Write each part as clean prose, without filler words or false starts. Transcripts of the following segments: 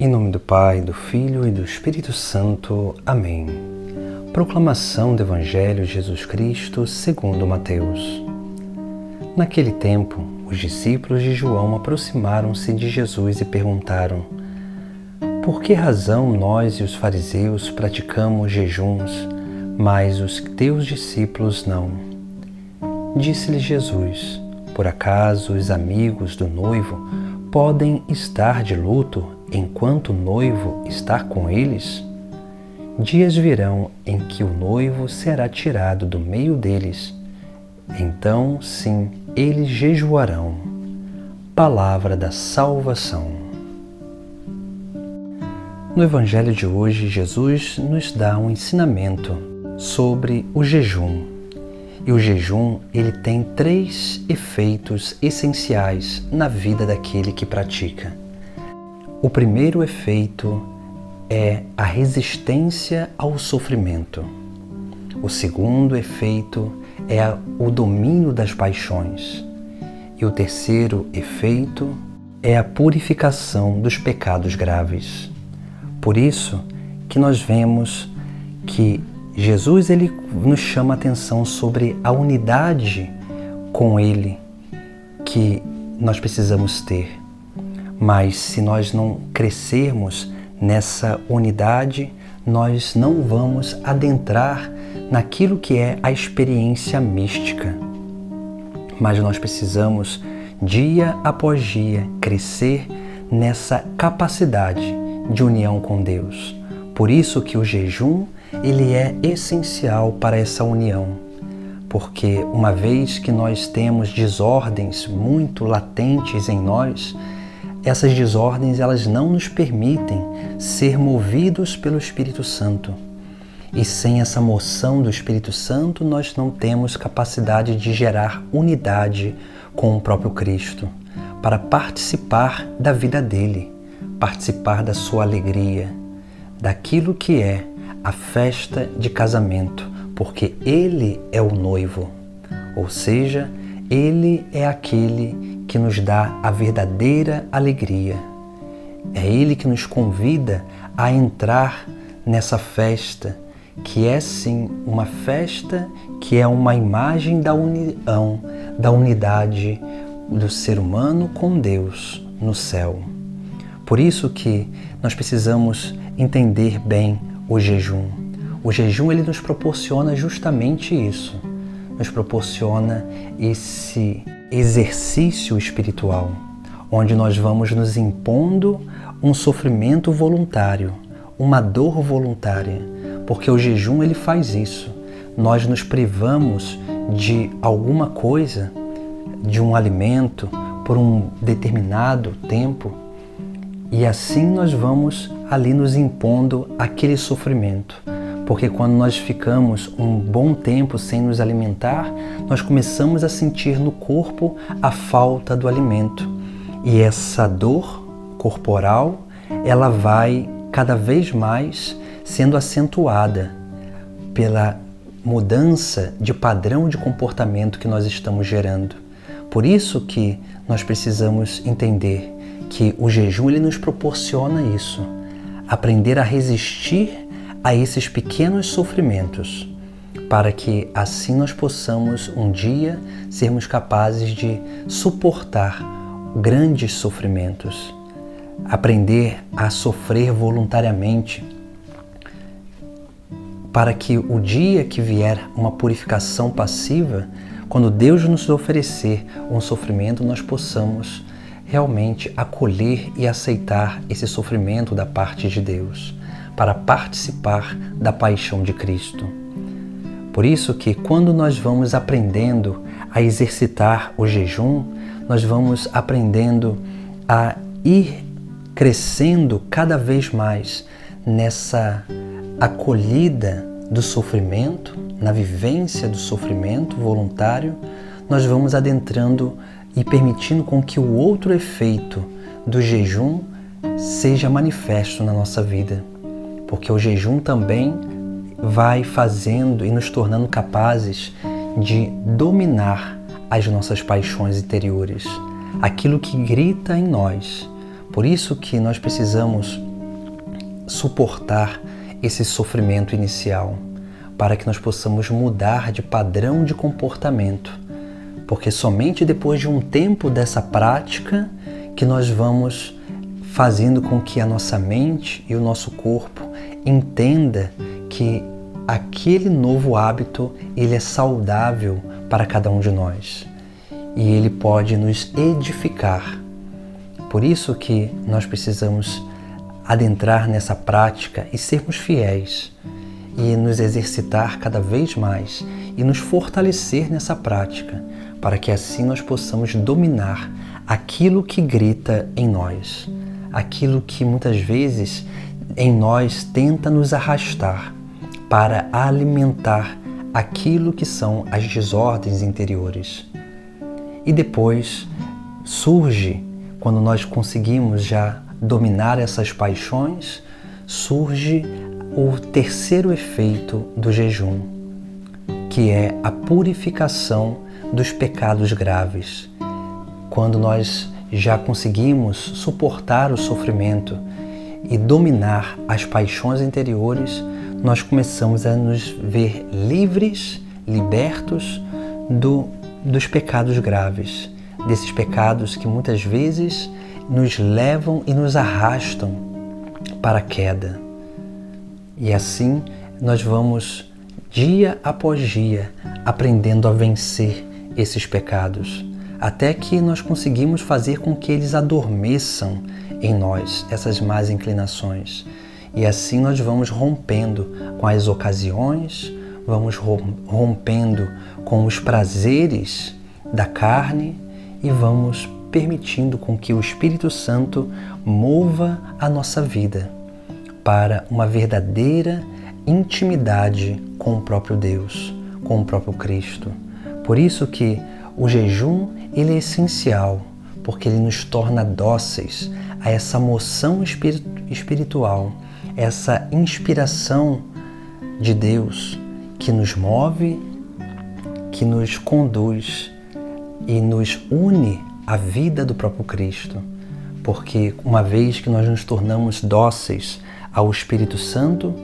Em nome do Pai, do Filho e do Espírito Santo. Amém. Proclamação do Evangelho de Jesus Cristo segundo Mateus. Naquele tempo, os discípulos de João aproximaram-se de Jesus e perguntaram: por que razão nós e os fariseus praticamos jejuns, mas os teus discípulos não? Disse-lhe Jesus: por acaso os amigos do noivo podem estar de luto enquanto o noivo está com eles? Dias virão em que o noivo será tirado do meio deles. Então, sim, eles jejuarão. Palavra da salvação. No Evangelho de hoje, Jesus nos dá um ensinamento sobre o jejum. E o jejum, ele tem 3 efeitos essenciais na vida daquele que pratica. O primeiro efeito é a resistência ao sofrimento. O segundo efeito é o domínio das paixões. E o terceiro efeito é a purificação dos pecados graves. Por isso que nós vemos que Jesus ele nos chama a atenção sobre a unidade com Ele que nós precisamos ter. Mas se nós não crescermos nessa unidade, nós não vamos adentrar naquilo que é a experiência mística. Mas nós precisamos, dia após dia, crescer nessa capacidade de união com Deus. Por isso que o jejum ele é essencial para essa união, porque uma vez que nós temos desordens muito latentes em nós, essas desordens elas não nos permitem ser movidos pelo Espírito Santo. E sem essa moção do Espírito Santo, nós não temos capacidade de gerar unidade com o próprio Cristo, para participar da vida dele, participar da sua alegria, daquilo que é a festa de casamento, porque Ele é o noivo, ou seja, Ele é aquele que nos dá a verdadeira alegria. É Ele que nos convida a entrar nessa festa, que é sim uma festa que é uma imagem da união, da unidade do ser humano com Deus no céu. Por isso que nós precisamos entender bem o jejum. O jejum ele nos proporciona justamente isso. Nos proporciona esse exercício espiritual, onde nós vamos nos impondo um sofrimento voluntário, uma dor voluntária, porque o jejum ele faz isso. Nós nos privamos de alguma coisa, de um alimento, por um determinado tempo, e assim nós vamos ali nos impondo aquele sofrimento. Porque quando nós ficamos um bom tempo sem nos alimentar, nós começamos a sentir no corpo a falta do alimento. E essa dor corporal, ela vai cada vez mais sendo acentuada pela mudança de padrão de comportamento que nós estamos gerando. Por isso que nós precisamos entender que o jejum ele nos proporciona isso, aprender a resistir a esses pequenos sofrimentos, para que assim nós possamos um dia sermos capazes de suportar grandes sofrimentos, aprender a sofrer voluntariamente, para que o dia que vier uma purificação passiva, quando Deus nos oferecer um sofrimento, nós possamos realmente acolher e aceitar esse sofrimento da parte de Deus, para participar da paixão de Cristo. Por isso que quando nós vamos aprendendo a exercitar o jejum, nós vamos aprendendo a ir crescendo cada vez mais nessa acolhida do sofrimento, na vivência do sofrimento voluntário, nós vamos adentrando e permitindo com que o outro efeito do jejum seja manifesto na nossa vida. Porque o jejum também vai fazendo e nos tornando capazes de dominar as nossas paixões interiores, aquilo que grita em nós. Por isso que nós precisamos suportar esse sofrimento inicial, para que nós possamos mudar de padrão de comportamento. Porque somente depois de um tempo dessa prática que nós vamos fazendo com que a nossa mente e o nosso corpo entenda que aquele novo hábito ele é saudável para cada um de nós e ele pode nos edificar. Por isso que nós precisamos adentrar nessa prática e sermos fiéis e nos exercitar cada vez mais e nos fortalecer nessa prática, para que assim nós possamos dominar aquilo que grita em nós, aquilo que muitas vezes em nós tenta nos arrastar para alimentar aquilo que são as desordens interiores. E depois surge, quando nós conseguimos já dominar essas paixões, surge o terceiro efeito do jejum, que é a purificação dos pecados graves. Quando nós já conseguimos suportar o sofrimento e dominar as paixões interiores, nós começamos a nos ver livres, libertos dos pecados graves, desses pecados que muitas vezes nos levam e nos arrastam para a queda. E assim nós vamos, dia após dia, aprendendo a vencer esses pecados, até que nós conseguimos fazer com que eles adormeçam em nós, essas más inclinações. E assim nós vamos rompendo com as ocasiões, vamos rompendo com os prazeres da carne e vamos permitindo com que o Espírito Santo mova a nossa vida para uma verdadeira intimidade com o próprio Deus, com o próprio Cristo. Por isso que o jejum ele é essencial, porque ele nos torna dóceis a essa moção espiritual, essa inspiração de Deus que nos move, que nos conduz e nos une à vida do próprio Cristo. Porque uma vez que nós nos tornamos dóceis ao Espírito Santo,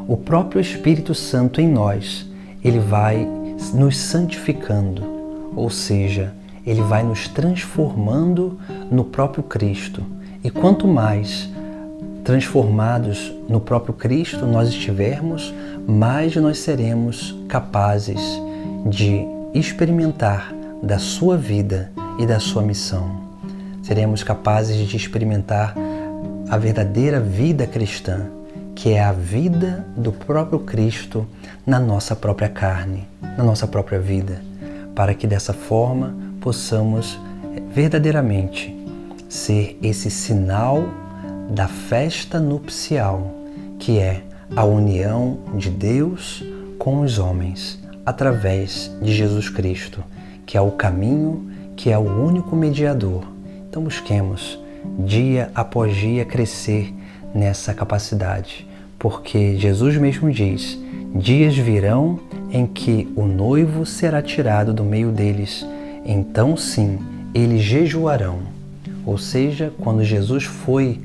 o próprio Espírito Santo em nós, ele vai nos santificando, ou seja, ele vai nos transformando no próprio Cristo. E quanto mais transformados no próprio Cristo nós estivermos, mais nós seremos capazes de experimentar da sua vida e da sua missão. Seremos capazes de experimentar a verdadeira vida cristã, que é a vida do próprio Cristo na nossa própria carne, na nossa própria vida, para que dessa forma possamos verdadeiramente ser esse sinal da festa nupcial, que é a união de Deus com os homens, através de Jesus Cristo, que é o caminho, que é o único mediador. Então busquemos, dia após dia, crescer nessa capacidade, porque Jesus mesmo diz: dias virão em que o noivo será tirado do meio deles, então sim, eles jejuarão. Ou seja, quando Jesus foi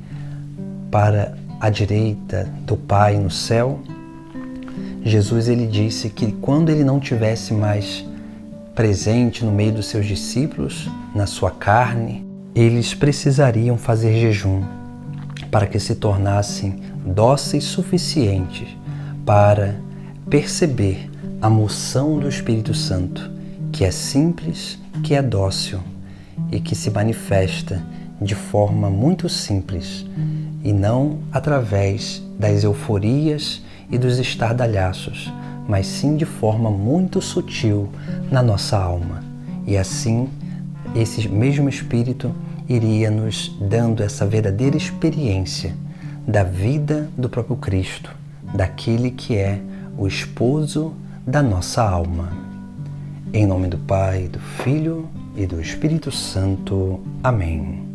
para a direita do Pai no céu, Jesus ele disse que quando ele não tivesse mais presente no meio dos seus discípulos, na sua carne, eles precisariam fazer jejum para que se tornassem dóceis suficientes para perceber a moção do Espírito Santo, que é simples, que é dócil e que se manifesta de forma muito simples e não através das euforias e dos estardalhaços, mas sim de forma muito sutil na nossa alma. E assim, esse mesmo Espírito iria nos dando essa verdadeira experiência da vida do próprio Cristo, daquele que é o esposo da nossa alma. Em nome do Pai, do Filho e do Espírito Santo. Amém.